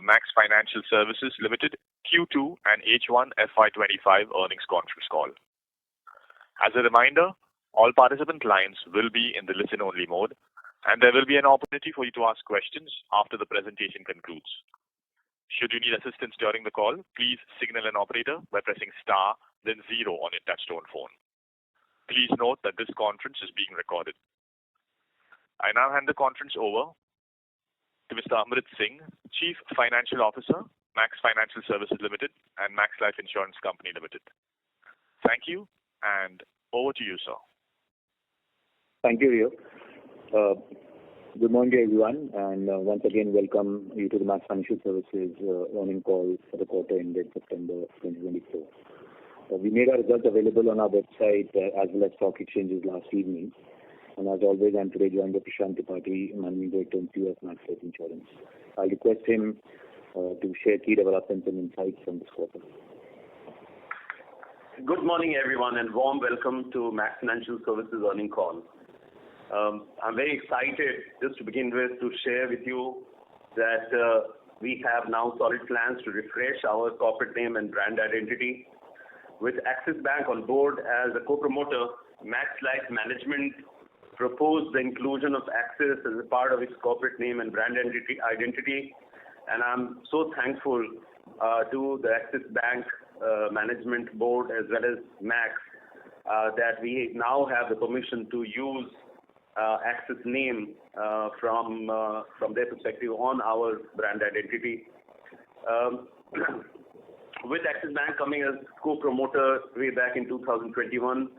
Max Financial Services Limited Q2 and H1FY25 earnings conference call. As a reminder, all participant lines will be in the listen-only mode, and there will be an opportunity for you to ask questions after the presentation concludes. Should you need assistance during the call, please signal an operator by pressing star, then 0 on your touchtone phone. Please note that this conference is being recorded. I now hand the conference over to Mr. Amrit Singh, Chief Financial Officer, Max Financial Services Limited and Max Life Insurance Company Limited. Thank you, and over to you, sir. Thank you, Rio. Good morning, everyone, and once again, welcome you to the Max Financial Services earnings call for the quarter ended September 2024. We made our results available on our website as well as stock exchanges last evening. And as always, I'm today joined by Prashant Tripathi, Managing Director and CEO of Max Life Insurance. I request him to share key developments and insights from this quarter. Good morning, everyone, and warm welcome to Max Financial Services earnings call. I'm very excited, just to begin with, to share with you that we have now solid plans to refresh our corporate name and brand identity. With Axis Bank on board as a co-promoter, Max Life Management proposed the inclusion of Axis as a part of its corporate name and brand identity, and I'm so thankful to the Axis Bank management board as well as Max that we now have the permission to use Axis name from their perspective on our brand identity. With Axis Bank coming as co-promoter way back in 2021,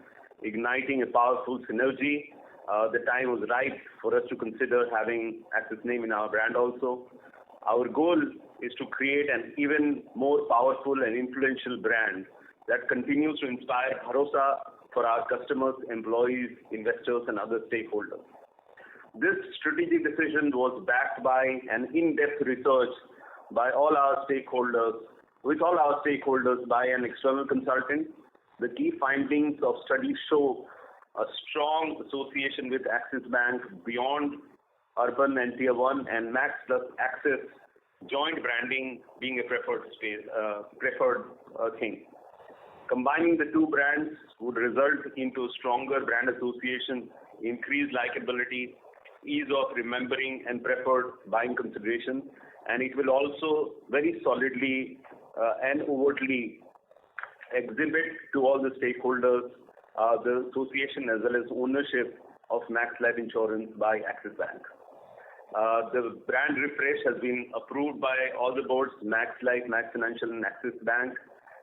igniting a powerful synergy, the time was right for us to consider having Axis name in our brand also. Our goal is to create an even more powerful and influential brand that continues to inspire bharosa for our customers, employees, investors, and other stakeholders. This strategic decision was backed by an in-depth research by all our stakeholders by an external consultant. The key findings of studies show a strong association with Axis Bank beyond urban and tier 1, and Max plus Axis joint branding being a preferred thing. Combining the two brands would result into stronger brand association, increased likability, ease of remembering and preferred buying consideration, and it will also very solidly and overtly exhibit to all the stakeholders the association as well as ownership of Max Life Insurance by Axis Bank. The brand refresh has been approved by all the boards, Max Life, Max Financial and Axis Bank,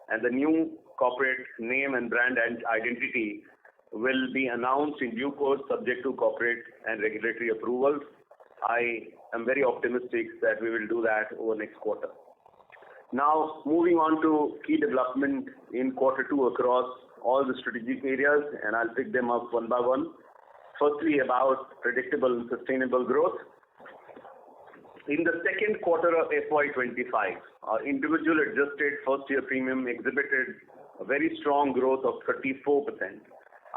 and the new corporate name and brand identity will be announced in due course subject to corporate and regulatory approvals. I am very optimistic that we will do that over next quarter. Now, moving on to key development in quarter 2 across all the strategic areas, and I'll pick them up one by one. Firstly, about predictable and sustainable growth. In the second quarter of FY25, our individual adjusted first-year premium exhibited a very strong growth of 34%,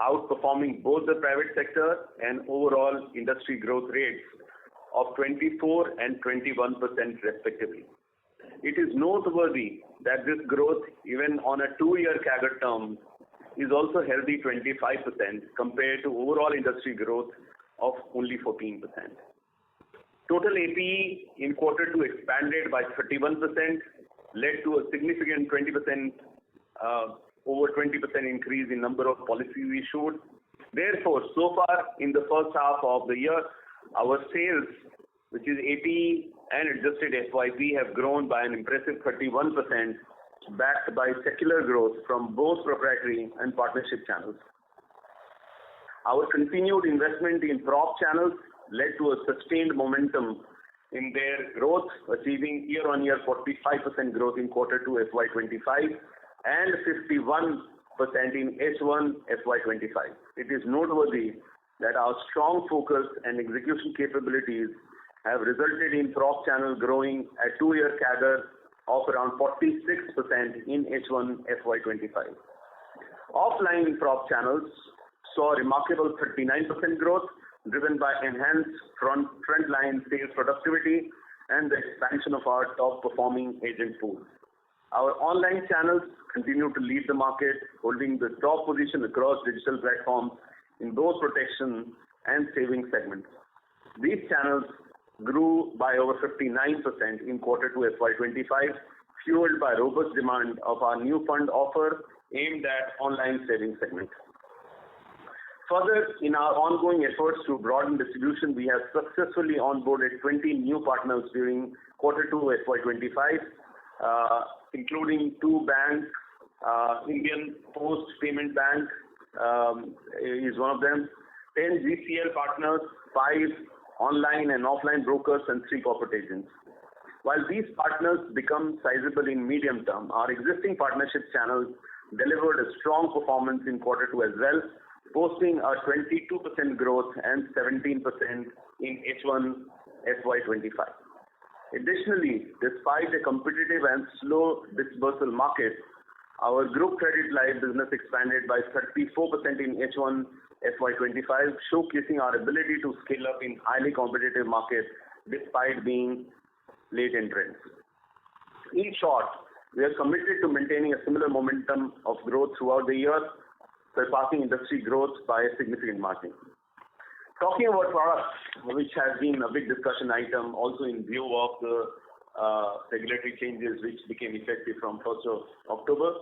outperforming both the private sector and overall industry growth rates of 24 and 21% respectively. It is noteworthy that this growth, even on a 2-year CAGR term, is also healthy 25% compared to overall industry growth of only 14%. Total APE in quarter 2 expanded by 31%, led to a significant 20%, over 20% increase in number of policies issued. Therefore, so far in the first half of the year, our sales, which is APE and adjusted FYP, have grown by an impressive 31%, backed by secular growth from both proprietary and partnership channels. Our continued investment in prop channels led to a sustained momentum in their growth, achieving year-on-year 45% growth in quarter 2 FY25 and 51% in H1 FY25. It is noteworthy that our strong focus and execution capabilities have resulted in prop channel growing at 2-year CAGR of around 46% in H1 FY25. Offline prop channels saw a remarkable 39% growth, driven by enhanced frontline sales productivity and the expansion of our top-performing agent pool. Our online channels continue to lead the market, holding the top position across digital platforms in both protection and savings segments. These channels grew by over 59% in Q2 FY25, fueled by robust demand of our new fund offer aimed at online savings segment. Further, in our ongoing efforts to broaden distribution, we have successfully onboarded 20 new partners during Q2 FY25, including 2 banks. Indian Post Payment Bank is one of them, 10 GCL partners, 5 online and offline brokers, and 3 corporate agents. While these partners become sizable in medium term, our existing partnership channels delivered a strong performance in Q2 as well, posting a 22% growth and 17% in H1 FY25. Additionally, despite a competitive and slow disbursal market, our group credit life business expanded by 34% in H1 FY25, showcasing our ability to scale up in highly competitive markets despite being late entrants. In short, we are committed to maintaining a similar momentum of growth throughout the year, surpassing industry growth by a significant margin. Talking about products, which has been a big discussion item also in view of the regulatory changes which became effective from 1st of October,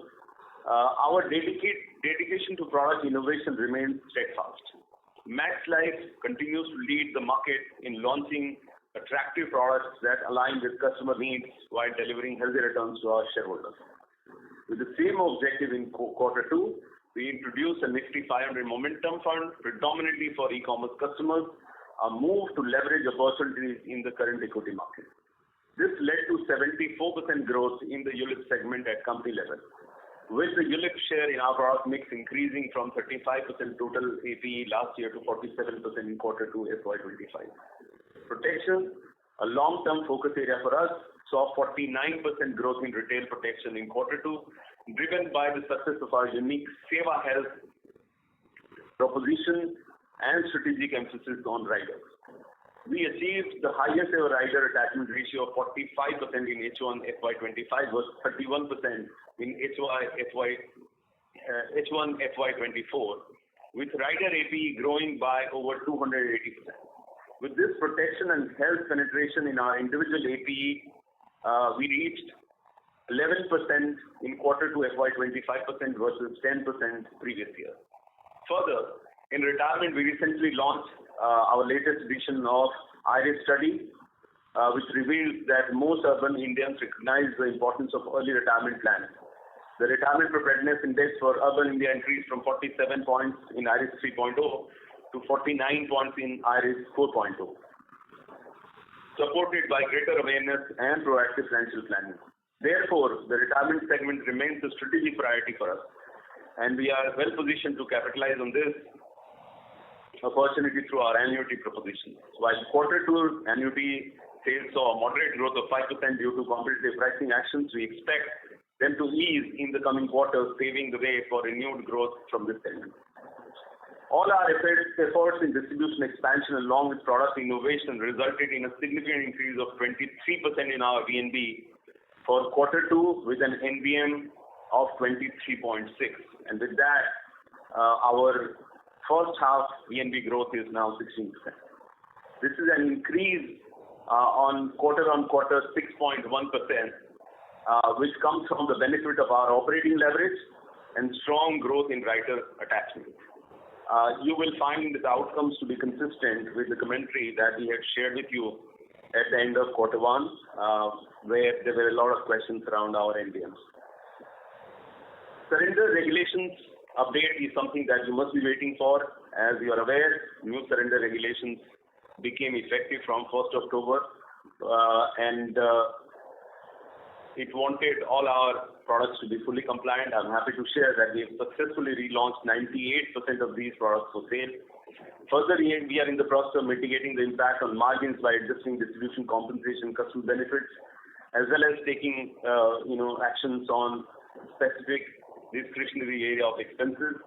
our dedication to product innovation remains steadfast. Max Life continues to lead the market in launching attractive products that align with customer needs while delivering healthy returns to our shareholders. With the same objective in Q2, we introduced a Nifty 500 Momentum Fund predominantly for e-commerce customers, a move to leverage opportunities in the current equity market. This led to 74% growth in the ULIP segment at company level, with the ULIP share in our product mix increasing from 35% total APE last year to 47% in Q2 FY25. Protection, a long-term focus area for us, saw 49% growth in retail protection in Q2, driven by the success of our unique Seva Health proposition and strategic emphasis on riders. We achieved the highest ever rider attachment ratio of 45% in H1 FY25 versus 31% in H1 FY24, with rider APE growing by over 280%. With this protection and health penetration in our individual APE, we reached 11% in Q2 FY25 versus 10% previous year. Further, in retirement, we recently launched our latest edition of IRIS study, which reveals that most urban Indians recognize the importance of early retirement plans. The retirement preparedness index for urban India increased from 47 points in IRIS 3.0 to 49 points in IRIS 4.0, supported by greater awareness and proactive financial planning. Therefore, the retirement segment remains a strategic priority for us, and we are well positioned to capitalize on this opportunity through our annuity proposition. While Q2 annuity sales saw a moderate growth of 5% due to competitive pricing actions, we expect them to ease in the coming quarters, paving the way for renewed growth from this segment. All our efforts in distribution expansion along with product innovation resulted in a significant increase of 23% in our VNB for Q2 with an NBM of 23.6. And with that, our first half VNB growth is now 16%. This is an increase on quarter 6.1%, which comes from the benefit of our operating leverage and strong growth in rider attachment. You will find the outcomes to be consistent with the commentary that we had shared with you at the end of Q1, where there were a lot of questions around our NBMs. Surrender regulations update is something that you must be waiting for. As you are aware, new surrender regulations became effective from 1st October, and it wanted all our products to be fully compliant. I'm happy to share that we have successfully relaunched 98% of these products for sale. Further, we are in the process of mitigating the impact on margins by adjusting distribution compensation customer benefits, as well as taking actions on specific discretionary area of expenses.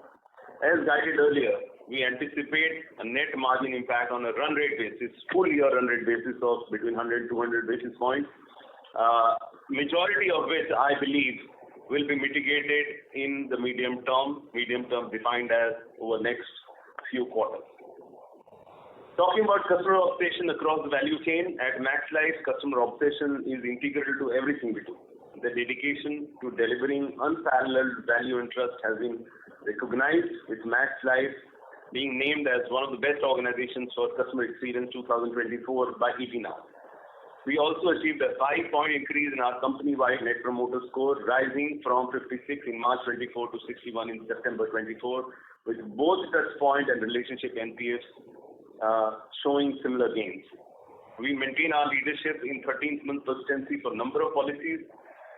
As guided earlier, we anticipate a net margin impact on a run rate basis, full year run rate basis of between 100 to 200 basis points, majority of which I believe will be mitigated in the medium term defined as over next few quarters. Talking about customer obsession across the value chain, at Max Life, customer obsession is integral to everything we do. The dedication to delivering unparalleled value and trust has been recognized, with Max Life being named as one of the best organizations for customer experience 2024 by ET Now. We also achieved a 5-point increase in our company-wide Net Promoter Score, rising from 56 in March 24 to 61 in September 24, with both touchpoint and relationship NPS showing similar gains. We maintain our leadership in 13th month persistency for number of policies,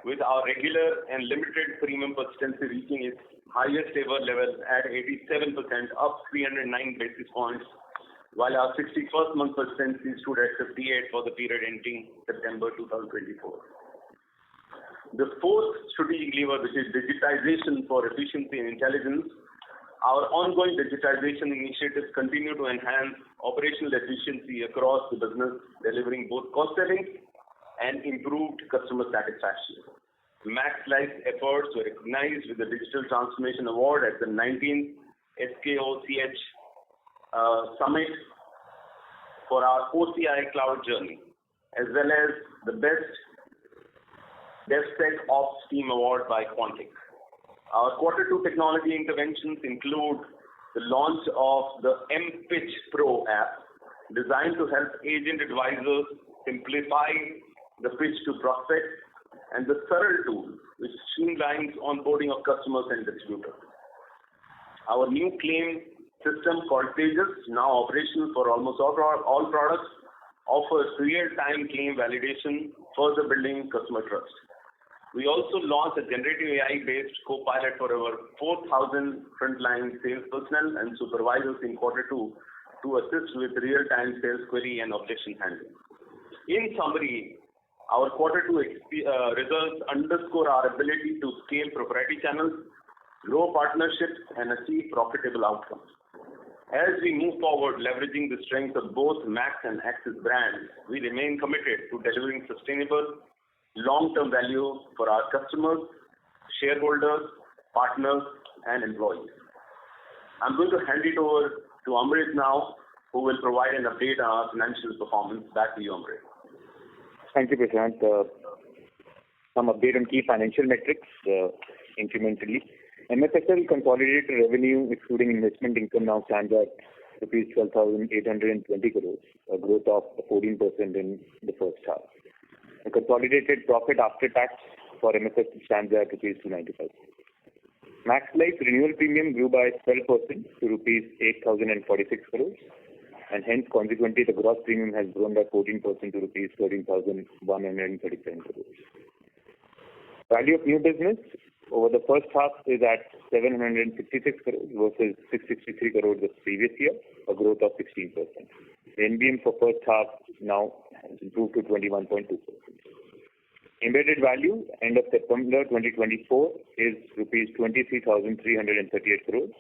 with our regular and limited premium persistency reaching its highest ever level at 87%, up 309 basis points, while our 61st month persistency stood at 58 for the period ending September 2024. The fourth strategic lever, which is digitization for efficiency and intelligence, our ongoing digitization initiatives continue to enhance operational efficiency across the business, delivering both cost savings and improved customer satisfaction. Max Life's efforts were recognized with the Digital Transformation Award at the 19th SKOCH Summit for our OCI Cloud Journey, as well as the Best DevSecOps Team Award by Quantic. Our Q2 technology interventions include the launch of the M-Pitch Pro app, designed to help agent advisors simplify the pitch to prospects, and the Saral tool, which streamlines onboarding of customers and distributors. Our new claim system called Tejas, now operational for almost all products, offers real-time claim validation, further building customer trust. We also launched a generative AI-based co-pilot for our 4,000 frontline sales personnel and supervisors in Q2 to assist with real-time sales query and objection handling. In summary, our Q2 results underscore our ability to scale proprietary channels, grow partnerships, and achieve profitable outcomes. As we move forward, leveraging the strength of both Max and Axis brands, we remain committed to delivering sustainable, long-term value for our customers, shareholders, partners, and employees. I'm going to hand it over to Amrit now, who will provide an update on our financial performance. Back to you, Amrit. Thank you, Prashant. Some update on key financial metrics incrementally. MFSL consolidated revenue, excluding investment income, now stands at rupees 12,820 crores, a growth of 14% in the first half. The consolidated profit after tax for MFSL stands at rupees 295. Max Life renewal premium grew by 12% to rupees 8,046 crores, and hence consequently the gross premium has grown by 14% to rupees 13,137 crores. Value of new business over the first half is at 766 crores versus 663 crores the previous year, a growth of 16%. The NBM for first half now has improved to 21.2%. Embedded value end of September 2024 is rupees 23,338 crores.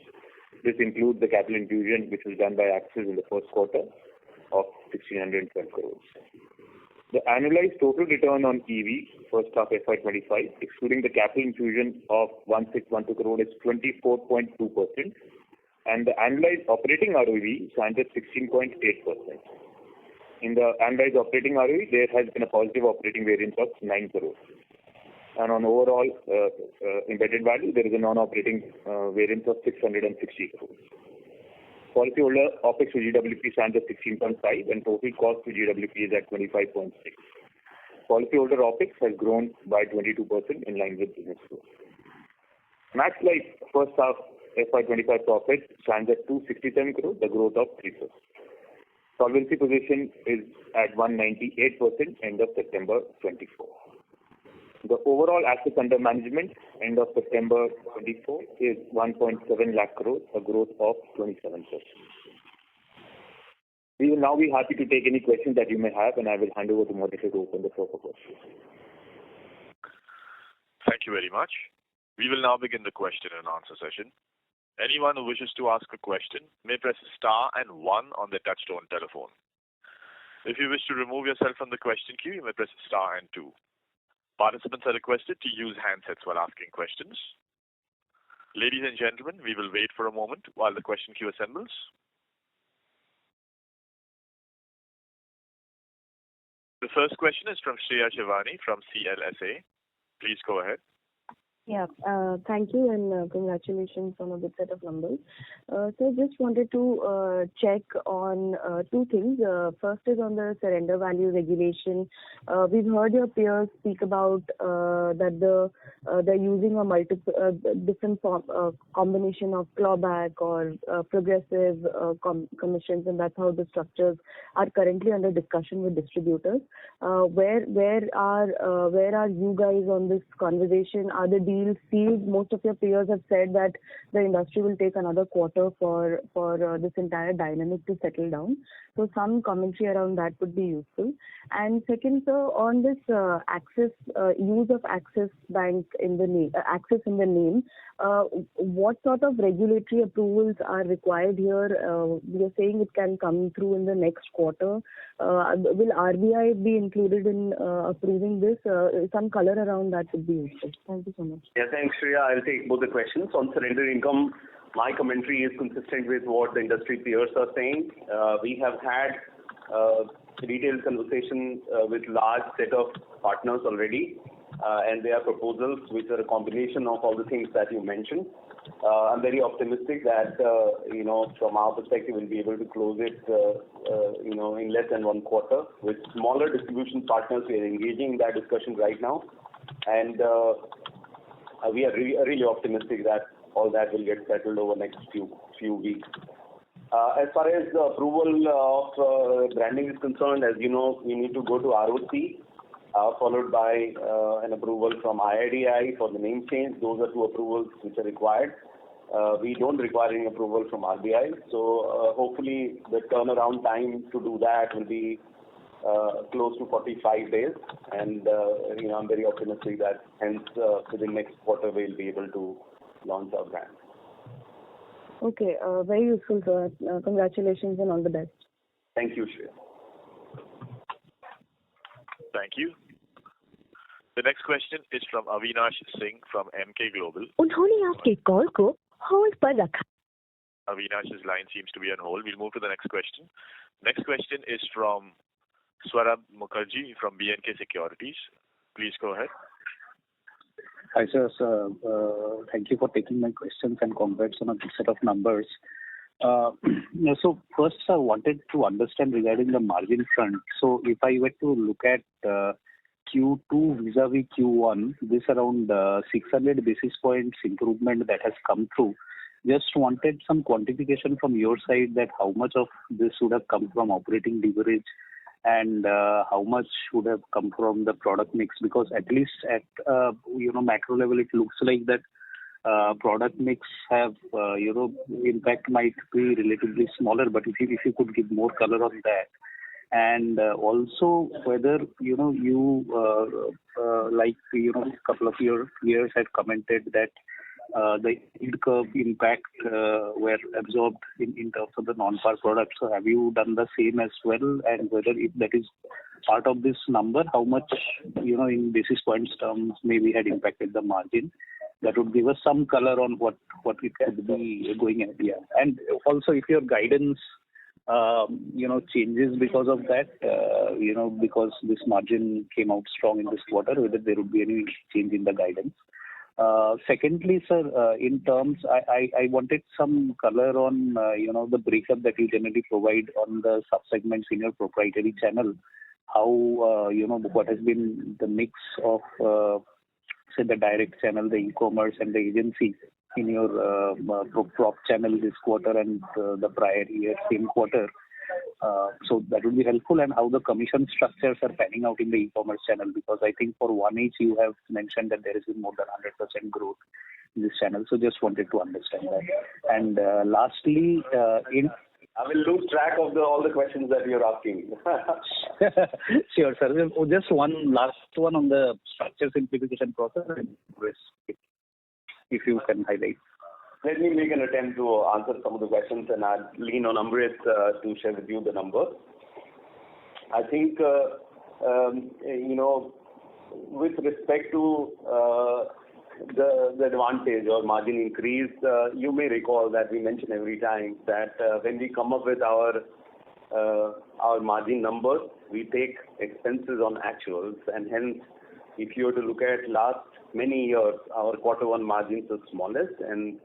This includes the capital infusion which was done by Axis in the first quarter of 1,612 crores. The annualized total return on EV first half FY25, excluding the capital infusion of 1,612 crore, is 24.2%, and the annualized operating ROE stands at 16.8%. In the annualized operating ROE, there has been a positive operating variance of 9 crores. And on overall embedded value, there is a non-operating variance of 660 crores. Policyholder OPEX to GWP stands at 16.5 and total cost to GWP is at 25.6. Policyholder OPEX has grown by 22% in line with business growth. Max Life first half FY25 profit stands at 267 crores, a growth of 3%. Solvency position is at 198% end of September 24. The overall assets under management end of September 24 is 1.7 lakh crores, a growth of 27%. We will now be happy to take any questions that you may have, and I will hand over to moderator to open the floor for questions. Thank you very much. We will now begin the question and answer session. Anyone who wishes to ask a question may press star and 1 on their touchtone telephone. If you wish to remove yourself from the question queue, you may press star and 2. Participants are requested to use handsets while asking questions. Ladies and gentlemen, we will wait for a moment while the question queue assembles. The first question is from Shreya Shivani from CLSA. Please go ahead. Yeah, thank you and congratulations on a good set of numbers. So just wanted to check on two things. First is on the surrender value regulation. We've heard your peers speak about that they're using a multiple different combination of clawback or progressive commissions, and that's how the structures are currently under discussion with distributors. Where are you guys on this conversation? Are the deals sealed? Most of your peers have said that the industry will take another quarter for this entire dynamic to settle down. So some commentary around that would be useful. And second, sir, on this Axis use of Axis Bank in the name, Axis in the name, what sort of regulatory approvals are required here? We are saying it can come through in the next quarter. Will RBI be included in approving this? Some color around that would be useful. Thank you so much. Yeah, thanks, Shreya. I'll take both the questions. On surrender income, my commentary is consistent with what the industry peers are saying. We have had detailed conversation with large set of partners already, and there are proposals which are a combination of all the things that you mentioned. I'm very optimistic that, from our perspective, we'll be able to close it, in less than 1 quarter. With smaller distribution partners, we are engaging in that discussion right now, and we are really optimistic that all that will get settled over the next few weeks. As far as the approval of branding is concerned, as you know, we need to go to ROC, followed by an approval from IRDAI for the name change. Those are 2 approvals which are required. We don't require any approval from RBI, so hopefully the turnaround time to do that will be close to 45 days, and I'm very optimistic that hence within next quarter we'll be able to launch our brand. Okay, very useful, sir. Congratulations and all the best. Thank you, Shreya. Thank you. The next question is from Avinash Singh from Emkay Global. उन्होंने आपके call को hold पर रखा. Avinash's line seems to be on hold. We'll move to the next question. Next question is from Swarab Mukherjee from B&K Securities. Please go ahead. Hi, sir. Thank you for taking my questions and congrats on a good set of numbers. So first, I wanted to understand regarding the margin front. So if I were to look at Q2 vis-a-vis Q1, this around 600 basis points improvement that has come through. Just wanted some quantification from your side that how much of this would have come from operating leverage and how much would have come from the product mix, because at least at macro level it looks like that product mix have impact might be relatively smaller, but if you could give more color on that. And also whether you a couple of your peers had commented that the yield curve impact were absorbed in terms of the non-par products. So have you done the same as well? And whether if that is part of this number, how much in basis points terms maybe had impacted the margin? That would give us some color on what it could be going at. Yeah. And also if your guidance changes because of that, because this margin came out strong in this quarter, whether there would be any change in the guidance. Secondly, sir, in terms, I wanted some color on, the breakup that you generally provide on the sub-segments in your proprietary channel. How, what has been the mix of, say, the direct channel, the e-commerce and the agency in your prop channel this quarter and the prior year, same quarter. So that would be helpful, and how the commission structures are panning out in the e-commerce channel, because I think for 1H you have mentioned that there has been more than 100% growth in this channel. So just wanted to understand that. And lastly, I will lose track of all the questions that you're asking. Sure, sir. Just one last one on the structure simplification process, if you can highlight. Let me make an attempt to answer some of the questions, and I'll lean on Amrit to share with you the numbers. I think, with respect to the advantage or margin increase, you may recall that we mention every time that when we come up with our margin numbers, we take expenses on actuals, and hence, if you were to look at last many years, our quarter one margins are smallest, and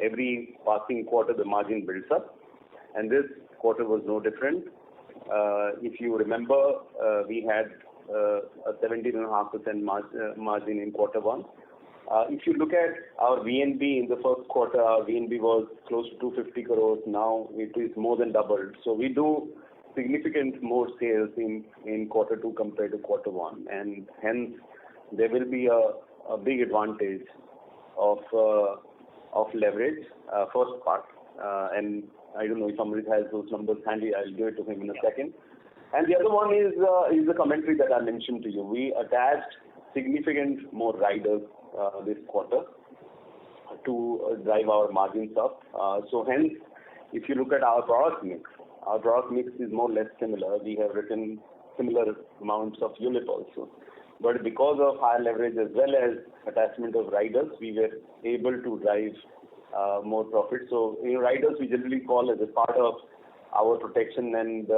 every passing quarter the margin builds up, and this quarter was no different. If you remember, we had a 17.5% margin in quarter one. If you look at our VNB in the first quarter, our VNB was close to 250 crores. Now it is more than doubled. So we do significant more sales in quarter two compared to quarter one, and hence there will be a big advantage of leverage. First part, and I don't know if Amrit has those numbers handy. I'll give it to him in a second. And the other one is the commentary that I mentioned to you. We attached significant more riders this quarter to drive our margins up. So hence, if you look at our product mix is more or less similar. We have written similar amounts of ULIP also. But because of higher leverage as well as attachment of riders, we were able to drive more profit. So in riders, we generally call as a part of our protection and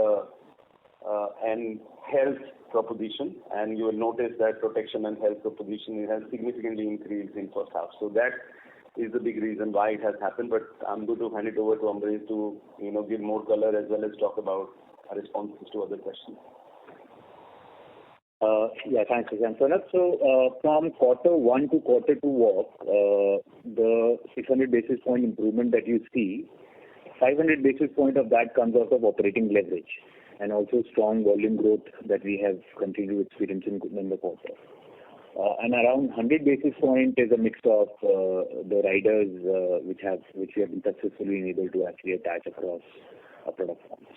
health proposition, and you will notice that protection and health proposition has significantly increased in first half. So that is the big reason why it has happened. But I'm going to hand it over to Amrit to give more color as well as talk about our responses to other questions. Thanks, Sujant. So from quarter one to quarter two walk, the 600 basis point improvement that you see, 500 basis point of that comes out of operating leverage and also strong volume growth that we have continued to experience in the quarter. And around 100 basis point is a mix of the riders which we have been successfully able to actually attach across our product forms.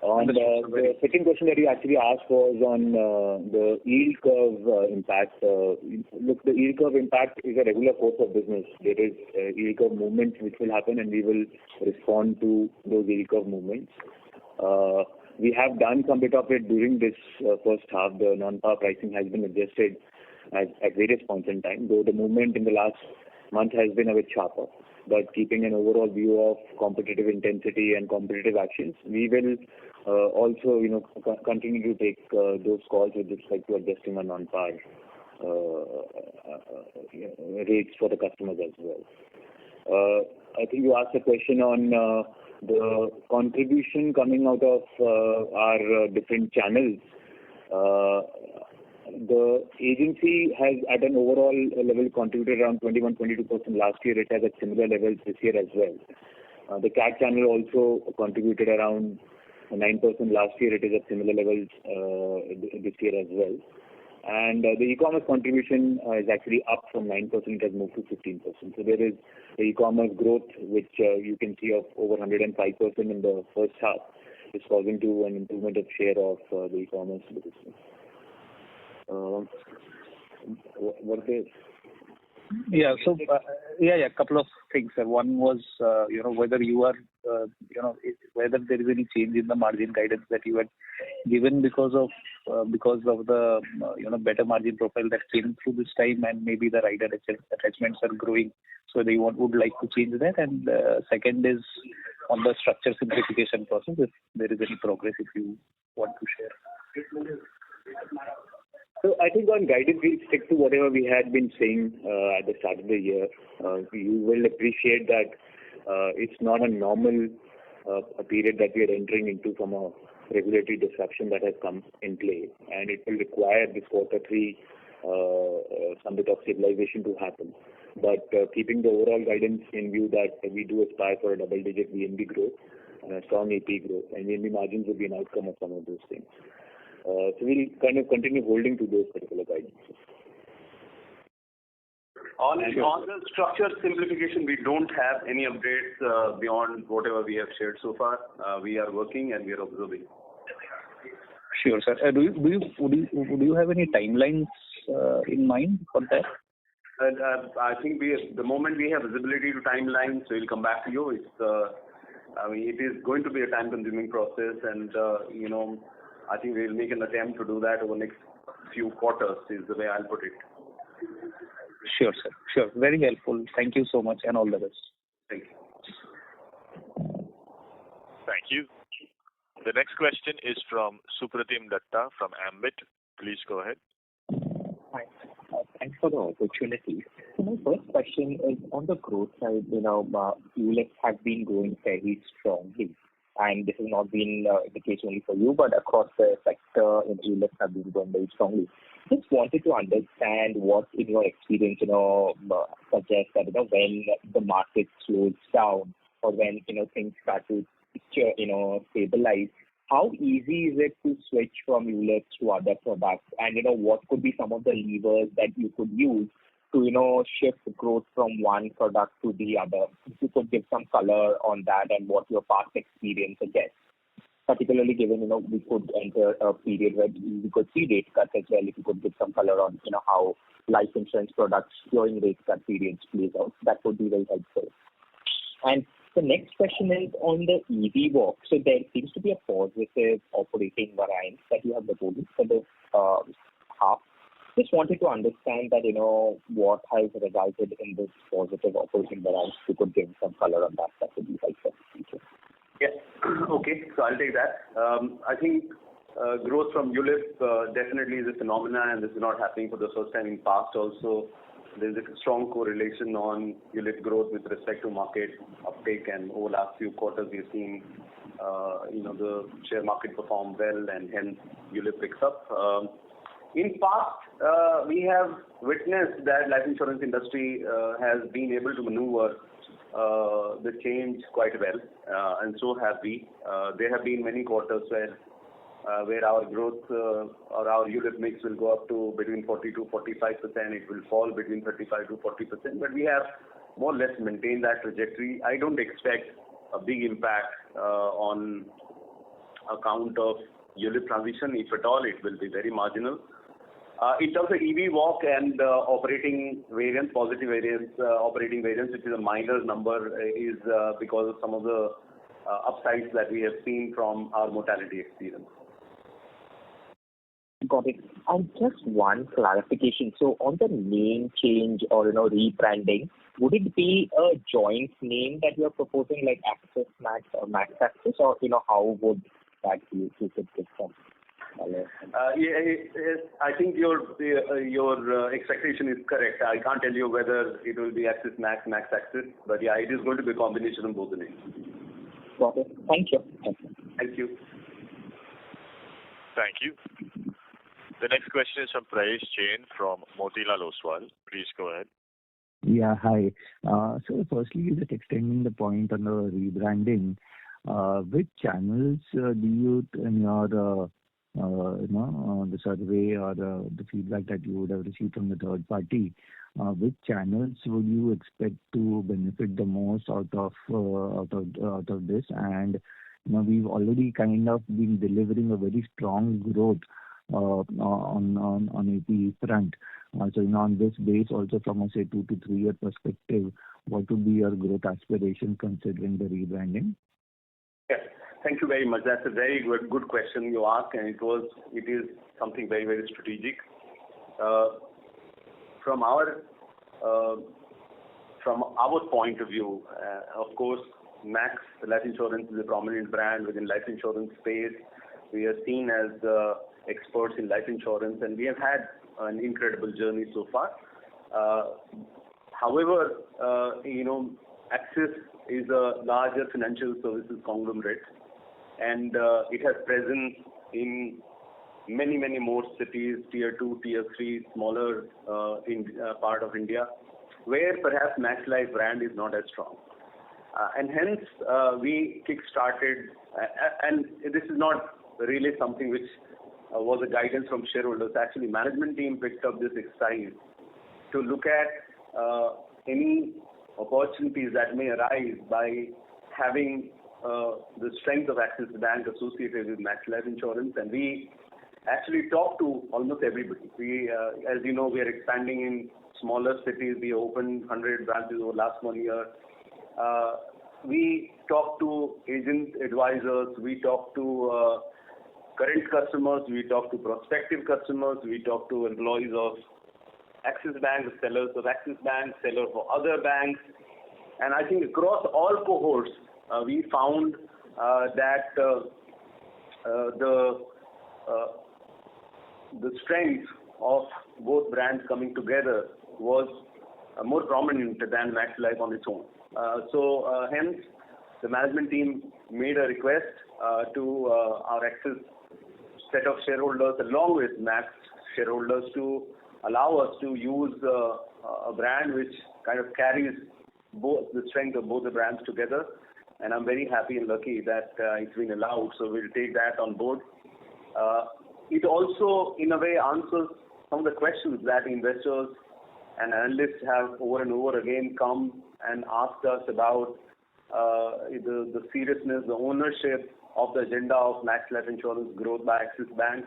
On the second question that you actually asked was on the yield curve impact. Look, the yield curve impact is a regular course of business. There is yield curve movements which will happen, and we will respond to those yield curve movements. We have done some bit of it during this first half. The non-par pricing has been adjusted at various points in time, though the movement in the last month has been a bit sharper. But keeping an overall view of competitive intensity and competitive actions, we will also, continue to take those calls with respect to adjusting our non-par rates for the customers as well. I think you asked a question on the contribution coming out of our different channels. The agency has, at an overall level, contributed around 21-22% last year. It has at similar levels this year as well. The CAT channel also contributed around 9% last year. It is at similar levels this year as well. And the e-commerce contribution is actually up from 9%. It has moved to 15%. So there is the e-commerce growth, which you can see of over 105% in the first half, is causing to an improvement of share of the e-commerce business. What is? Yeah. So, a couple of things. One was, whether you are, whether there is any change in the margin guidance that you had given because of the, better margin profile that came through this time, and maybe the rider attachments are growing. So they would like to change that. And second is on the structure simplification process, if there is any progress, if you want to share. So I think on guidance, we'll stick to whatever we had been saying at the start of the year. You will appreciate that it's not a normal period that we are entering into from a regulatory disruption that has come in play, and it will require this quarter three some bit of stabilization to happen. But keeping the overall guidance in view that we do aspire for a double-digit VNB growth and a strong AP growth, and VNB margins will be an outcome of some of those things. So we'll kind of continue holding to those particular guidances. On the structure simplification, we don't have any updates beyond whatever we have shared so far. We are working and we are observing. Sure, sir. Would you have any timelines in mind for that? I think the moment we have visibility to timelines, we'll come back to you. It is going to be a time-consuming process, and I think we'll make an attempt to do that over the next few quarters. Is the way I'll put it. Sure, sir. Sure. Very helpful. Thank you so much, and all the best. Thank you. Thank you. The next question is from Supratim Datta from Ambit. Please go ahead. Hi. Thanks for the opportunity. So my first question is on the growth side. ULIPs have been growing fairly strongly, and this has not been the case only for you, but across the sector, ULIPs have been growing very strongly. Just wanted to understand what, in your experience, suggests that when the market slows down or when things start to stabilize, how easy is it to switch from ULIPs to other products? And what could be some of the levers that you could use to shift growth from one product to the other? If you could give some color on that and what your past experience suggests. Particularly given we could enter a period where we could see rate cuts as well. If you could give some color on how life insurance products during rate cut periods plays out, that would be very helpful. And the next question is on the EV walk. So there seems to be a positive operating variance that you have reported for the half. Just wanted to understand that what has resulted in this positive operating variance. If you could give some color on that, that would be helpful. Thank you. Yes. Okay. So I'll take that. I think growth from ULIP definitely is a phenomenon, and this is not happening for the first time in past also. There's a strong correlation on ULIP growth with respect to market uptake, and over the last few quarters we've seen the share market perform well, and hence ULIP picks up. In past, we have witnessed that life insurance industry has been able to maneuver the change quite well, and so have we. There have been many quarters where our growth or our ULIP mix will go up to between 40 to 45%. It will fall between 35 to 40%, but we have more or less maintained that trajectory. I don't expect a big impact on account of ULIP transition. If at all, it will be very marginal. In terms of EV walk and operating variance, positive variance, operating variance, which is a minor number, is because of some of the upsides that we have seen from our mortality experience. Got it. And just one clarification. So on the name change or rebranding, would it be a joint name that you are proposing, like Axis Max or Max Axis, or how would that be? If you could give some color. I think your expectation is correct. I can't tell you whether it will be Axis Max, Max Axis, but yeah, it is going to be a combination of both the names. Got it. Thank you. Thank you. Thank you. The next question is from Prayesh Jain from Motilal Oswal. Please go ahead. Yeah, hi. So firstly, just extending the point on the rebranding, which channels do you, in your the survey or the feedback that you would have received from the third party, which channels would you expect to benefit the most out of this? And we've already kind of been delivering a very strong growth on AP front. So on this base, also from a say 2 to 3 year perspective, what would be your growth aspiration considering the rebranding? Yes, thank you very much. That's a very good question you ask, and it is something very, very strategic. From our point of view, of course, Max Life Insurance is a prominent brand within life insurance space. We are seen as experts in life insurance, and we have had an incredible journey so far. However, Axis is a larger financial services conglomerate, and it has presence in many, many more cities, tier 2, tier 3, smaller part of India, where perhaps Max Life brand is not as strong. And hence, we kick-started, and this is not really something which was a guidance from shareholders. Actually, management team picked up this exercise to look at any opportunities that may arise by having the strength of Axis Bank associated with Max Life Insurance, and we actually talked to almost everybody. We, as you know, we are expanding in smaller cities. We opened 100 branches over last 1 year. We talk to agent advisors, we talk to current customers, we talk to prospective customers, we talk to employees of Axis Bank, sellers of Axis Bank, sellers for other banks. And I think across all cohorts, we found that the strength of both brands coming together was more prominent than Max Life on its own. Hence, the management team made a request to our Axis set of shareholders along with Max shareholders to allow us to use a brand which kind of carries both the strength of both the brands together. And I'm very happy and lucky that it's been allowed. So we'll take that on board. It also, in a way, answers some of the questions that investors and analysts have over and over again come and asked us about the seriousness, the ownership of the agenda of Max Life Insurance growth by Axis Bank.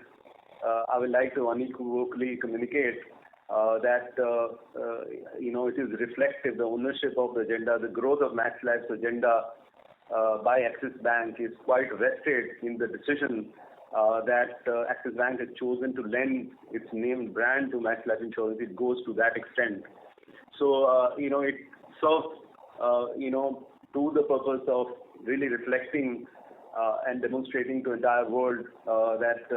I would like to unequivocally communicate that it is reflective. The ownership of the agenda, the growth of Max Life's agenda by Axis Bank is quite vested in the decision that Axis Bank has chosen to lend its named brand to Max Life Insurance. It goes to that extent. So it serves to the purpose of really reflecting and demonstrating to the entire world that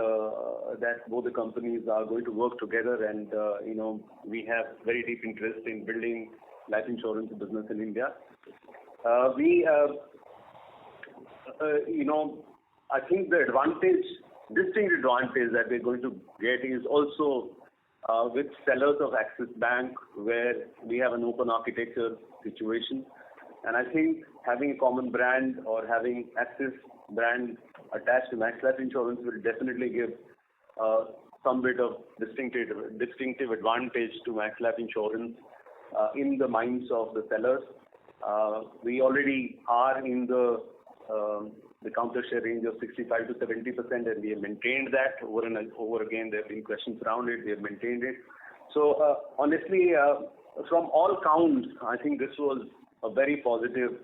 both the companies are going to work together, and we have very deep interest in building life insurance business in India. I think the distinct advantage that we're going to get is also with sellers of Axis Bank, where we have an open architecture situation. And I think having a common brand or having Axis brand attached to Max Life Insurance will definitely give some bit of distinctive advantage to Max Life Insurance in the minds of the sellers. We already are in the counter share range of 65 to 70%, and we have maintained that over and over again. There have been questions around it. We have maintained it. So honestly, from all counts, I think this was a very positive,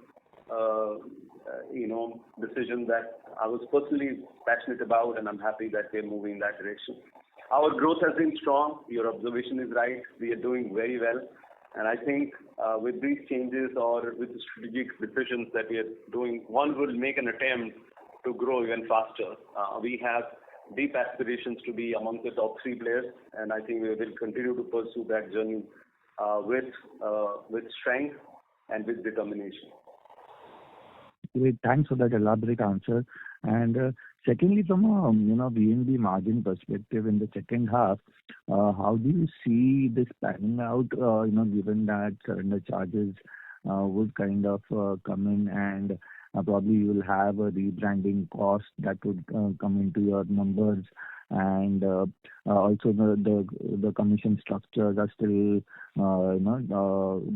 decision that I was personally passionate about, and I'm happy that we're moving in that direction. Our growth has been strong. Your observation is right. We are doing very well. And I think with these changes or with the strategic decisions that we are doing, one will make an attempt to grow even faster. We have deep aspirations to be among the top 3 players, and I think we will continue to pursue that journey with strength and with determination. Great. Thanks for that elaborate answer. And secondly, from a VNB margin perspective in the second half, how do you see this panning out? Given that surrender charges would kind of come in, and probably you will have a rebranding cost that would come into your numbers, and also the commission structures are still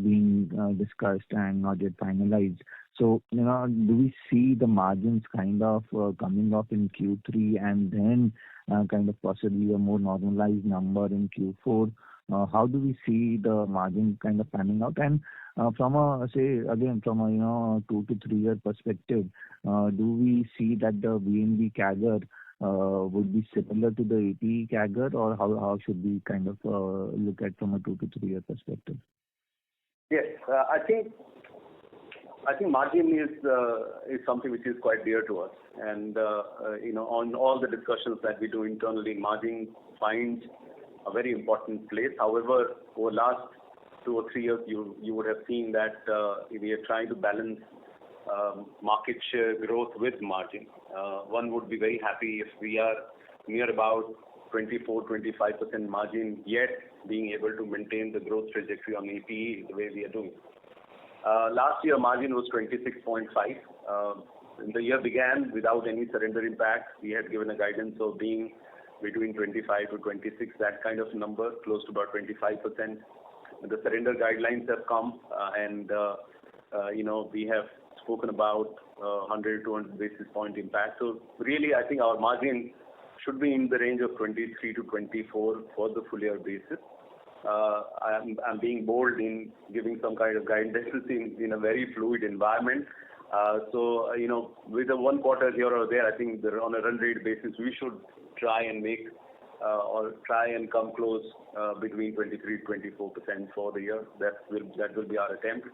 being discussed and not yet finalized. So do we see the margins kind of coming up in Q3 and then kind of possibly a more normalized number in Q4? How do we see the margin kind of panning out? And from a 2 to 3 year perspective, do we see that the VNB CAGR would be similar to the APE CAGR, or how should we kind of look at from a 2 to 3 year perspective? Yes, I think margin is something which is quite dear to us, and on all the discussions that we do internally, margin finds a very important place. However, over last 2 or 3 years, you would have seen that we are trying to balance market share growth with margin. One would be very happy if we are near about 24-25% margin, yet being able to maintain the growth trajectory on APE the way we are doing. Last year, margin was 26.5. The year began without any surrender impact. We had given a guidance of being between 25 to 26, that kind of number, close to about 25%. The surrender guidelines have come, and we have spoken about 100 to 200 basis point impact. So really, I think our margin should be in the range of 23 to 24 for the full year basis. I'm being bold in giving some kind of guidance in a very fluid environment. So, with the one quarter here or there, I think on a run rate basis, we should try and make or try and come close between 23-24% for the year. That will be our attempt.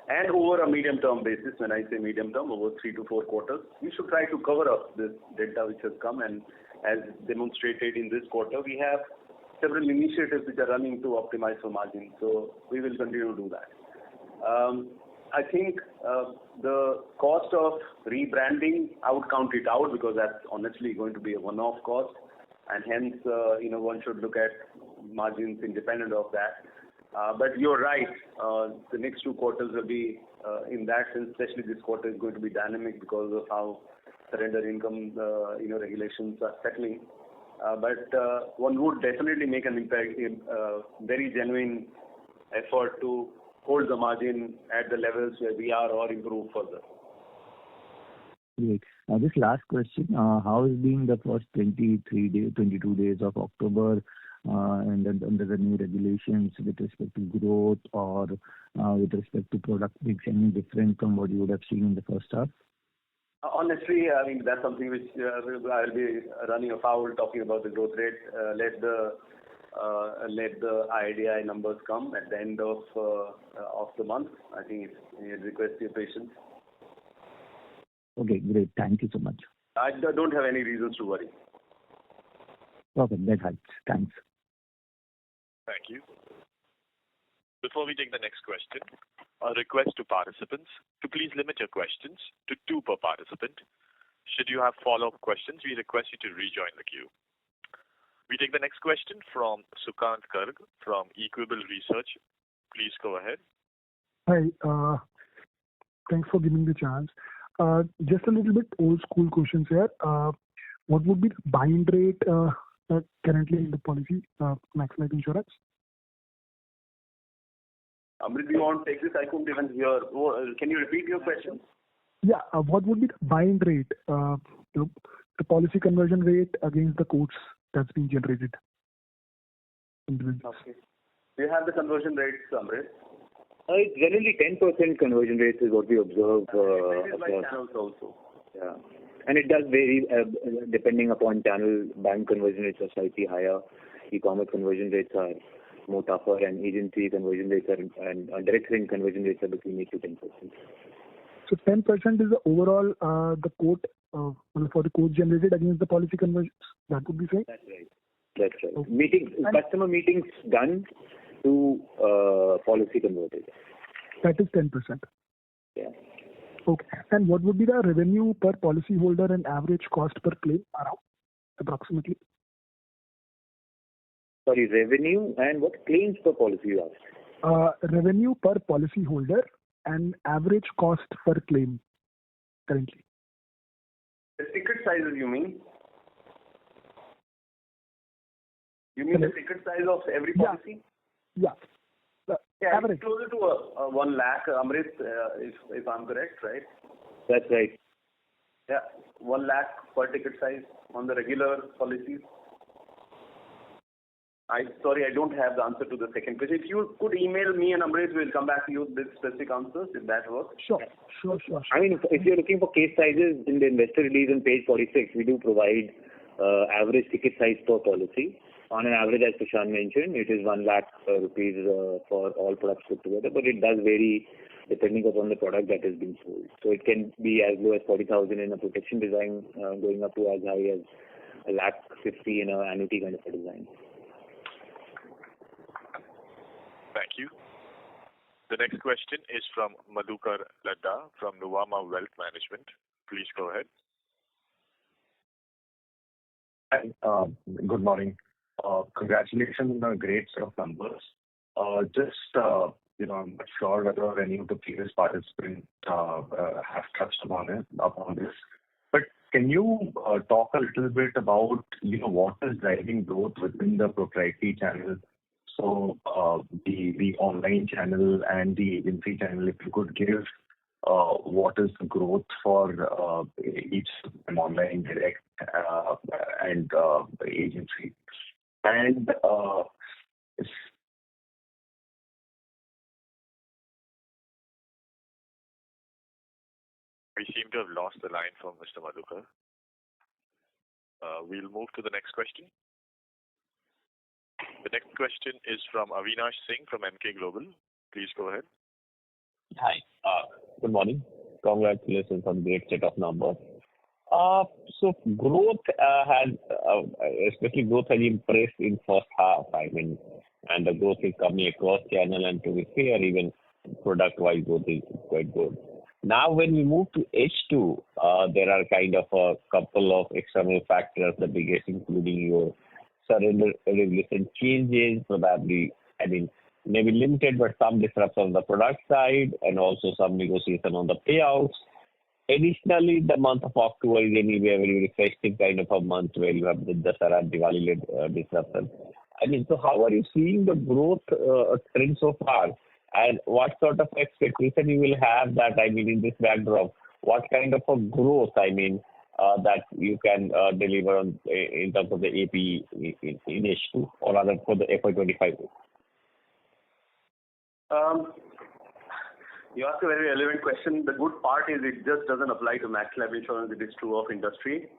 And over a medium-term basis, when I say medium-term, over 3 to 4 quarters, we should try to cover up this delta which has come. And as demonstrated in this quarter, we have several initiatives which are running to optimize for margin. So we will continue to do that. I think the cost of rebranding, I would count it out because that's honestly going to be a one-off cost, and hence, one should look at margins independent of that. But you're right. The next 2 quarters will be, in that sense, especially this quarter is going to be dynamic because of how surrender income, regulations are settling. But one would definitely make an impact, very genuine effort to hold the margin at the levels where we are or improve further. Great. This last question, how has been the first 22 days of October and under the new regulations with respect to growth or with respect to product mix, any different from what you would have seen in the first half? Honestly, I mean, that's something which I'll be running afoul talking about the growth rate. Let the IDI numbers come at the end of the month. I think it's request your patience. Okay, great. Thank you so much. I don't have any reasons to worry. Okay, that helps. Thanks. Thank you. Before we take the next question, a request to participants to please limit your questions to 2 per participant. Should you have follow-up questions, we request you to rejoin the queue. We take the next question from Sukant Garg from Equable Research. Please go ahead. Hi. Thanks for giving the chance. Just a little bit old school questions here. What would be the bind rate currently in the policy, Max Life Insurance? Amrit, do you want to take this? I couldn't even hear. Can you repeat your question? Yeah. What would be the bind rate, the policy conversion rate against the quotes that's being generated? Okay. Do you have the conversion rates, Amrit? It's generally 10% conversion rate is what we observe. By channels also. Yeah. And it does vary depending upon channel. Bank conversion rates are slightly higher. E-commerce conversion rates are more tougher, and agency conversion rates and direct selling conversion rates are between 8 to 10%. So 10% is the overall the quote for the quote generated against the policy conversions. That would be fair. That's right. Okay. Customer meetings done to policy converted. That is 10%. Yeah. Okay. And what would be the revenue per policy holder and average cost per claim around approximately? Sorry, revenue and what claims per policy you asked? Revenue per policy holder and average cost per claim currently. The ticket sizes, you mean? You mean the ticket size of every policy? Yeah. Yeah, average. it's closer to 1 lakh, Amrit, if I'm correct, right? That's right. Yeah, 1 lakh per ticket size on the regular policies. Sorry, I don't have the answer to the second question. If you could email me and Amrit, we'll come back to you with specific answers if that works. Sure. I mean, if you're looking for case sizes in the investor release on page 46, we do provide average ticket size per policy. On an average, as Prashant mentioned, it is 1 lakh rupees for all products put together, but it does vary depending upon the product that is being sold. So it can be as low as 40,000 in a protection design, going up to as high as 1,50,000 in an annuity kind of a design. Thank you. The next question is from Madhukar Ladda from Nuvama Wealth Management. Please go ahead. Hi, good morning. Congratulations on a great set of numbers. I'm not sure whether any of the previous participants have touched upon this. But can you talk a little bit about what is driving growth within the proprietary channel? So the online channel and the agency channel, if you could give what is the growth for each online, direct, and agency. And We seem to have lost the line from Mr. Madhukar. We'll move to the next question. The next question is from Avinash Singh from Emkay Global. Please go ahead. Hi. Good morning. Congratulations on great set of numbers. So growth especially growth has impressed in first half. I mean, and the growth is coming across channel, and to be fair, even product-wise growth is quite good. Now, when we move to H2, there are kind of a couple of external factors, the biggest including your surrender regulation changes, probably, I mean, maybe limited, but some disruption on the product side, and also some negotiation on the payouts. Additionally, the month of October is anyway a very festive kind of a month where you have the Dasara and Diwali disruption. I mean, so how are you seeing the growth trend so far? And what sort of expectation you will have that, I mean, in this backdrop, what kind of a growth, I mean, that you can deliver on in terms of the AP in H2 or rather for the FY25? You asked a very relevant question. The good part is it just doesn't apply to Max Life Insurance. It is true of industry.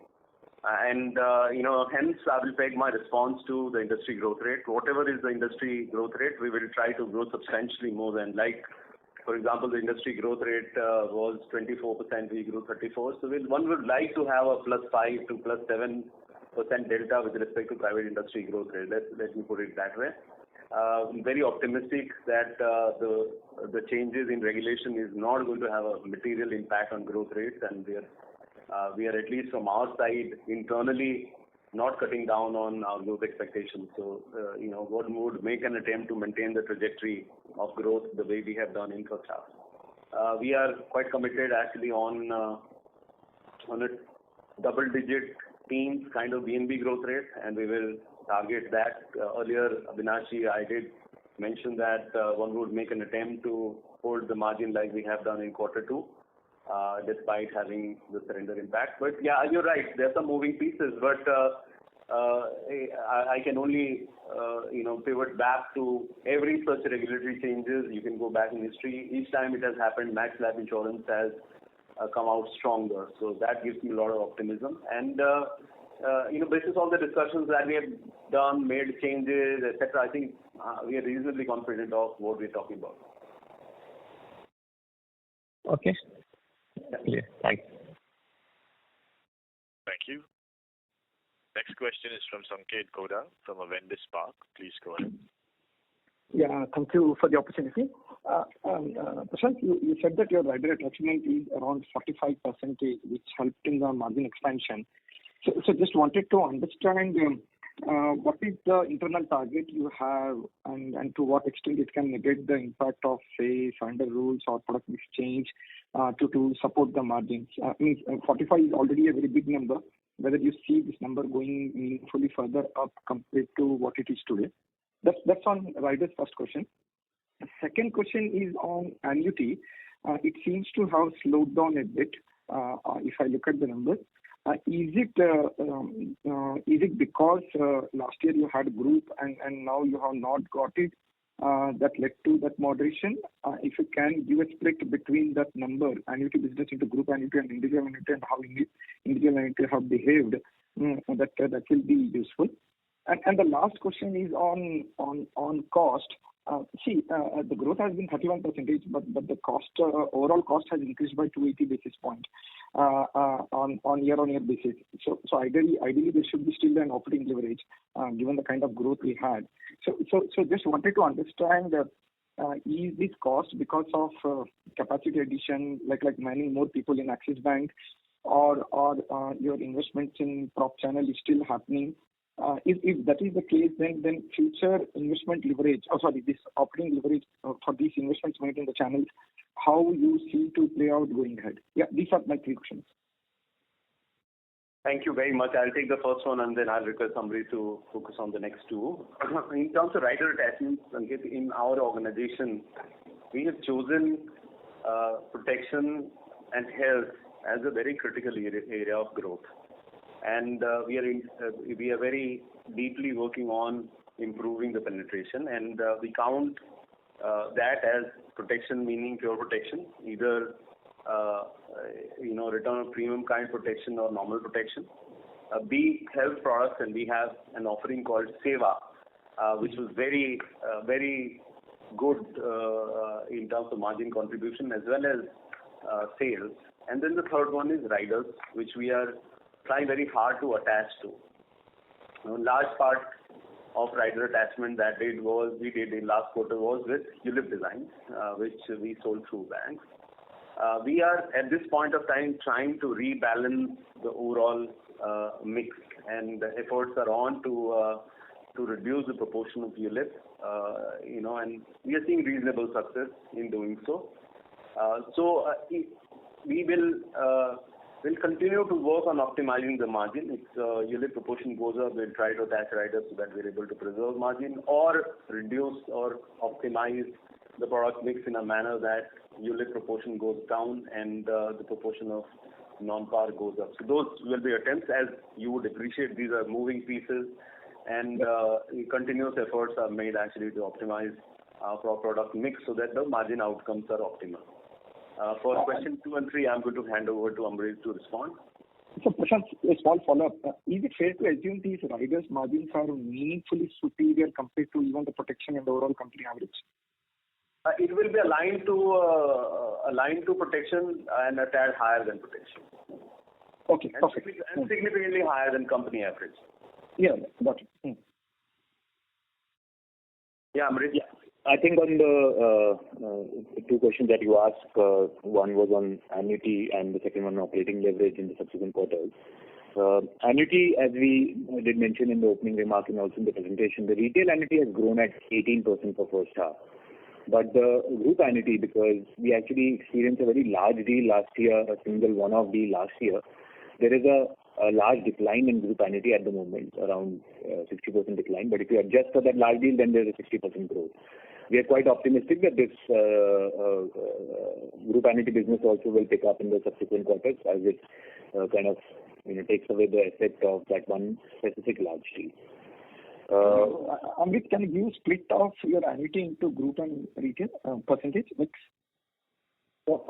And hence I will peg my response to the industry growth rate. Whatever is the industry growth rate, we will try to grow substantially more than, like, for example, the industry growth rate was 24%, we grew 34%. So one would like to have a +5 to +7% delta with respect to private industry growth rate. Let me put it that way. I'm very optimistic that the changes in regulation is not going to have a material impact on growth rates, and we are at least from our side internally not cutting down on our growth expectations. So, one would make an attempt to maintain the trajectory of growth the way we have done in first half. We are quite committed actually on a double-digit teens kind of VNB growth rate, and we will target that. Earlier, Avinash, I did mention that one would make an attempt to hold the margin like we have done in quarter two, despite having the surrender impact. But yeah, you're right. There are some moving pieces, but I can only pivot back to every such regulatory changes. You can go back in history. Each time it has happened, Max Life Insurance has come out stronger. So that gives me a lot of optimism. And basis all the discussions that we have done, made changes, etc., I think we are reasonably confident of what we're talking about. Okay. Yeah, thanks. Thank you. Next question is from Sanket Godha from Avendus Spark. Please go ahead. Yeah, thank you for the opportunity. Prashant, you said that your rider attachment is around 45%, which helped in the margin expansion. So just wanted to understand what is the internal target you have, and to what extent it can negate the impact of, say, surrender rules or product mix change to support the margins. 45 is already a very big number. Whether you see this number going meaningfully further up compared to what it is today. That's on rider's first question. The second question is on annuity. It seems to have slowed down a bit if I look at the numbers. Is it because last year you had group and now you have not got it that led to that moderation? If you can give a split between that number, annuity business into group annuity and individual annuity, and how individual annuity have behaved, that will be useful. And the last question is on cost. The growth has been 31%, but the cost overall cost has increased by 280 basis points on year-on-year basis. So ideally there should be still an operating leverage given the kind of growth we had. So just wanted to understand is this cost because of capacity addition, like many more people in Axis Bank, or your investments in prop channel is still happening? If that is the case, then future investment leverage, this operating leverage for these investments made in the channels, how you see to play out going ahead? Yeah, these are my three questions. Thank you very much. I'll take the first one and then I'll request somebody to focus on the next two. In terms of rider attachments, in our organization, we have chosen protection and health as a very critical area of growth. and we are very deeply working on improving the penetration, and we count that as protection, meaning pure protection, either return of premium kind protection or normal protection. B, health products, and we have an offering called Seva, which was very good in terms of margin contribution as well as sales. And then the third one is riders, which we are trying very hard to attach to. Large part of rider attachment that we did in last quarter was with ULIP designs, which we sold through banks. We are at this point of time trying to rebalance the overall mix, and the efforts are on to reduce the proportion of ULIP, and we are seeing reasonable success in doing so. We will continue to work on optimizing the margin. If ULIP proportion goes up, we'll try to attach riders so that we're able to preserve margin or reduce or optimize the product mix in a manner that ULIP proportion goes down and the proportion of non-par goes up. So those will be attempts. As you would appreciate, these are moving pieces, and continuous efforts are made actually to optimize our product mix so that the margin outcomes are optimal. For question 2 and 3, I'm going to hand over to Amrit to respond. So Prashant, a small follow-up. Is it fair to assume these riders' margins are meaningfully superior compared to even the protection and the overall company average? It will be aligned to protection and a tad higher than protection. Okay, perfect. And significantly higher than company average. Yeah, got it. Yeah, Amrit. Yeah. I think on the two questions that you asked, one was on annuity and the second one on operating leverage in the subsequent quarters. Annuity, as we did mention in the opening remark and also in the presentation, the retail annuity has grown at 18% for first half. But the group annuity, because we actually experienced a very large deal last year, a single one-off deal last year, there is a large decline in group annuity at the moment, around 60% decline. But if you adjust for that large deal, then there's a 60% growth. We are quite optimistic that this group annuity business also will pick up in the subsequent quarters as it takes away the effect of that one specific large deal. Amrit, can you give split of your annuity into group and retail percentage mix? So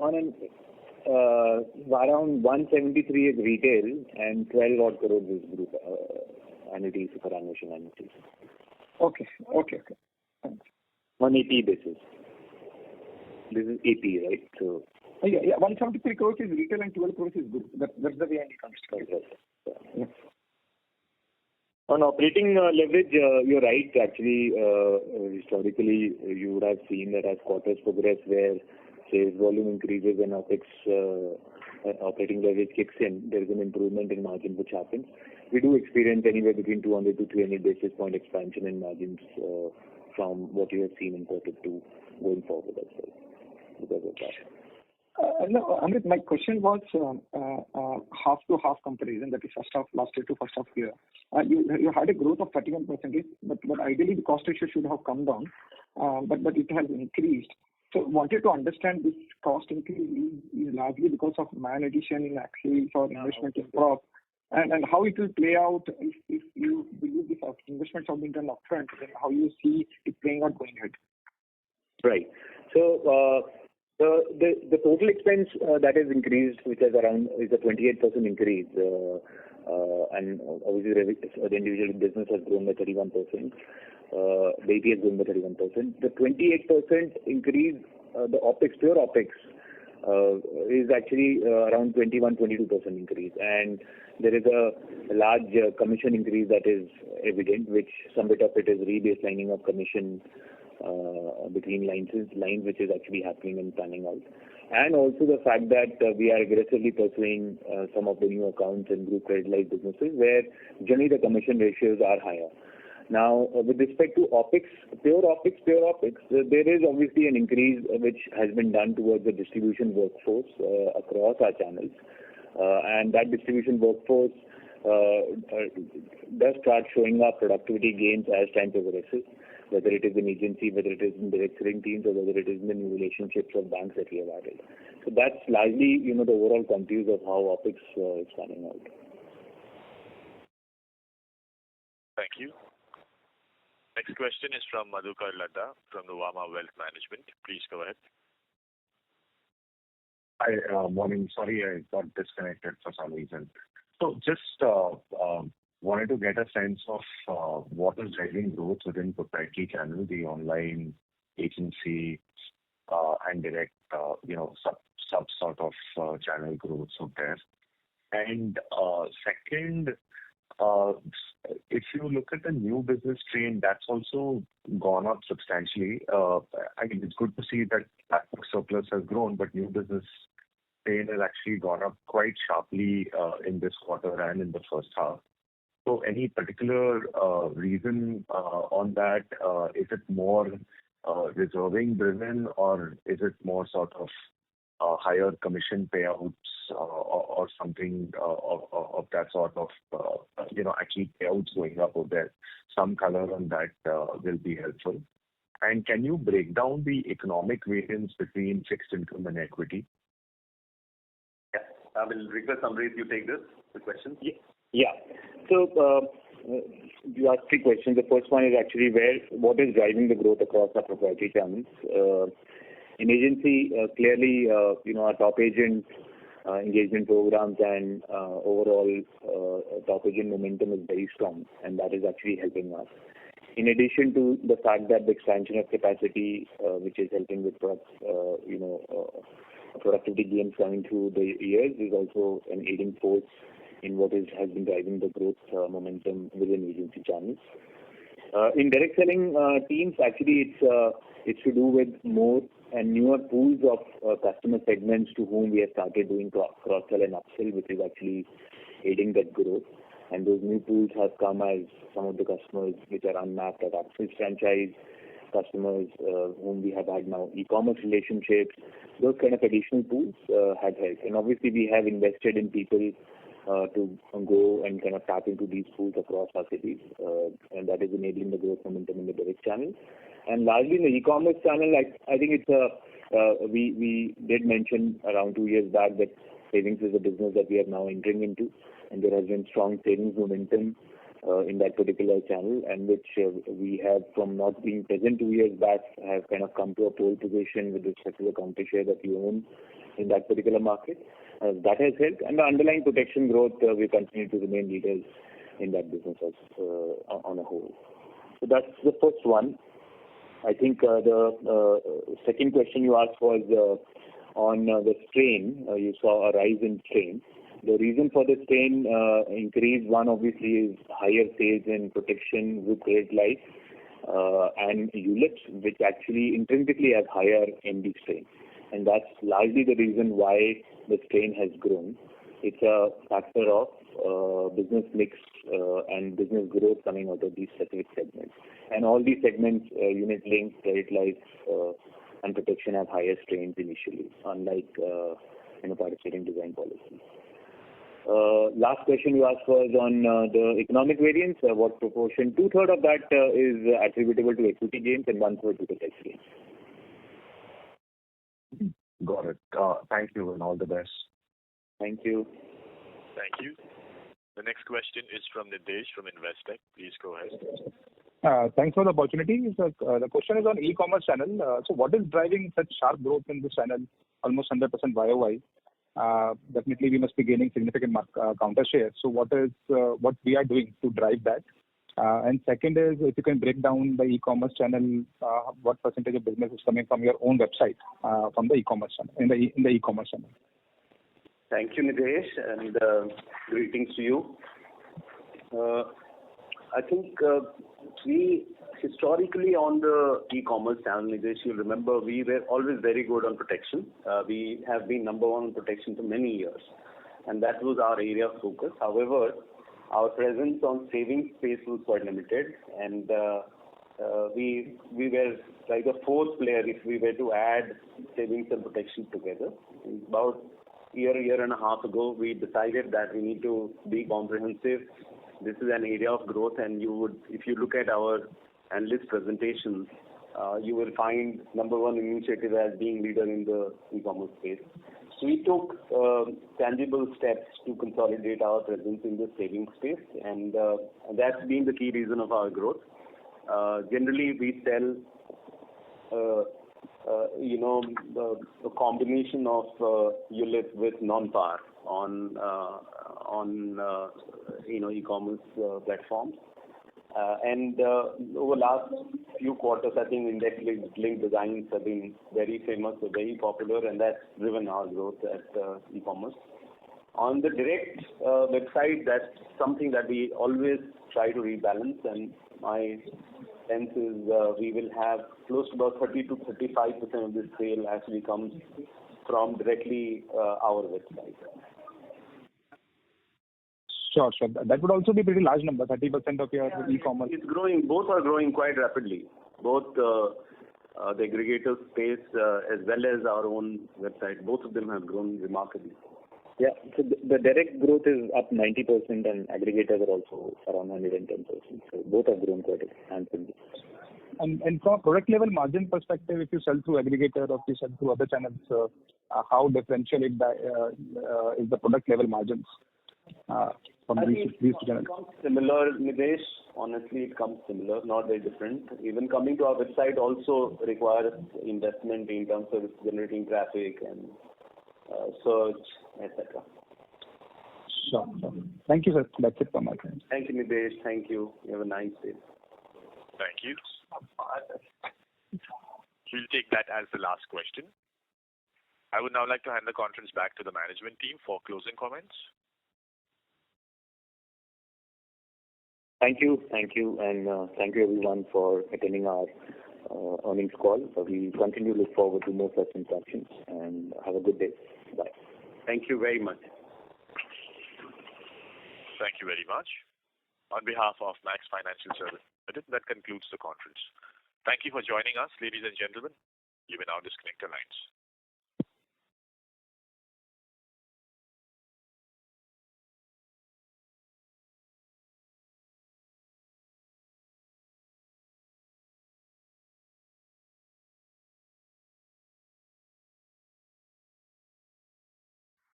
around 173 is retail and 12 odd crores is group annuity, superannuation annuities. Okay. Thanks. On AP basis. This is AP, right? So yeah. 173 crores is retail and 12 crores is group. That's the way I understand. Right. Yeah. On operating leverage, you're right. Actually, historically, you would have seen that as quarters progress, where sales volume increases and operating leverage kicks in, there is an improvement in margin which happens. We do experience anywhere between 200 to 300 basis point expansion in margins from what you have seen in quarter 2 going forward as well because of that. No, Amrit, my question was half to half comparison, that is first half last year to first half year. You had a growth of 31%, but ideally the cost ratio should have come down, but it has increased. So wanted to understand this cost increase is largely because of man addition in actuaries or investment in prop, and how it will play out if you believe these investments have been done upfront, then how you see it playing out going ahead. Right. So the total expense that is increased, which is a 28% increase, and obviously the individual business has grown by 31%. The AP has grown by 31%. The 28% increase, the OPEX, pure OPEX, is actually around 21-22% increase, and there is a large commission increase that is evident, which some bit of it is rebaselining of commission between lines which is actually happening and panning out, and also the fact that we are aggressively pursuing some of the new accounts and group credit life businesses where generally the commission ratios are higher. Now, with respect to OPEX, pure OPEX, there is obviously an increase which has been done towards the distribution workforce across our channels, and that distribution workforce does start showing up productivity gains as time progresses, whether it is in agency, whether it is in direct selling teams, or whether it is in the new relationships of banks that we have added. So that's largely, the overall contours of how OPEX is panning out. Thank you. Next question is from Madhukar Ladha from Nuvama Wealth Management. Please go ahead. Hi, morning. Sorry, I got disconnected for some reason. So just wanted to get a sense of what is driving growth within proprietary channel, the online agency, and direct, sub sort of channel growth out there. And second, if you look at the new business strain, that's also gone up substantially. I mean, it's good to see that back book surplus has grown, but new business strain has actually gone up quite sharply in this quarter and in the first half. So any particular reason on that? Is it more reserving driven, or is it more sort of higher commission payouts or something of that sort of, actually payouts going up over there? Some color on that will be helpful. And can you break down the economic variance between fixed income and equity? Yeah. I will request Amrit, you take the question. Yeah. So you asked three questions. The first one is actually what is driving the growth across our proprietary channels. In agency, clearly, our top agent engagement programs and overall top agent momentum is very strong, and that is actually helping us. In addition to the fact that the expansion of capacity, which is helping with productivity gains coming through the years, is also an aiding force in what has been driving the growth momentum within agency channels. In direct selling teams, actually, it's to do with more and newer pools of customer segments to whom we have started doing cross-sell and upsell, which is actually aiding that growth. And those new pools have come as some of the customers which are unmapped at Axis franchise, customers whom we have had now e-commerce relationships. Those kind of additional pools have helped. And obviously, we have invested in people to go and kind of tap into these pools across our cities, and that is enabling the growth momentum in the direct channel. And largely in the e-commerce channel, I think we did mention around 2 years back that savings is a business that we are now entering into, and there has been strong savings momentum in that particular channel, and which we have, from not being present 2 years back, have kind of come to a pole position with respect to the counter share that we own in that particular market. That has helped, and the underlying protection growth, we continue to remain leaders in that business on a whole. So that's the first one. I think the second question you asked was on the strain. You saw a rise in strain. The reason for the strain increase, one obviously is higher sales in protection with credit life and ULIPs, which actually intrinsically have higher ND strain. And that's largely the reason why the strain has grown. It's a factor of business mix and business growth coming out of these specific segments. And all these segments, unit linked, credit life, and protection have higher strains initially, unlike participating design policies. Last question you asked was on the economic variance. What proportion? 2/3 of that is attributable to equity gains and 1/3 to the tax gains. Got it. Thank you and all the best. Thank you. Thank you. The next question is from Nidesh from Investec. Please go ahead. Thanks for the opportunity. So, the question is on e-commerce channel. So what is driving such sharp growth in this channel, almost 100% YOY? Definitely we must be gaining significant counter share. So what we are doing to drive that? And second is, if you can break down the e-commerce channel, what percentage of business is coming from your own website, from the e-commerce channel, in the e-commerce channel? Thank you, Nidesh, and greetings to you. I think we historically on the e-commerce channel, Nidesh, you'll remember we were always very good on protection. We have been number one on protection for many years, and that was our area of focus. However, our presence on savings space was quite limited, and we were like a fourth player if we were to add savings and protection together. About year and a half ago, we decided that we need to be comprehensive. This is an area of growth, and if you look at our analyst presentations, you will find number one initiative as being leader in the e-commerce space. So we took tangible steps to consolidate our presence in the savings space, and that's been the key reason of our growth. Generally, we sell, a combination of ULIP with non-par on e-commerce platforms. And over last few quarters, I think index-linked designs have been very famous, very popular, and that's driven our growth at e-commerce. On the direct website, that's something that we always try to rebalance, and my sense is we will have close to about 30 to 35% of this sale actually comes from directly our website. Sure. That would also be a pretty large number, 30% of your e-commerce. It's growing. Both are growing quite rapidly. Both the aggregator space as well as our own website. Both of them have grown remarkably. Yeah. So the direct growth is up 90% and aggregators are also around 110%. So both have grown quite handsomely. And from a product level margin perspective, if you sell through aggregator or if you sell through other channels, how differential is the product level margins from these two channels? It comes similar, Nidesh. Honestly, it comes similar, not very different. Even coming to our website also requires investment in terms of generating traffic and search, etc. Sure. Thank you, sir. That's it from my side. Thank you, Nidesh. Thank you. You have a nice day. Thank you. We'll take that as the last question. I would now like to hand the conference back to the management team for closing comments. Thank you, and thank you everyone for attending our earnings call. We continue to look forward to more such interactions, and have a good day. Bye. Thank you very much. Thank you very much. On behalf of Max Financial Services, that concludes the conference. Thank you for joining us, ladies and gentlemen. You may now disconnect your lines.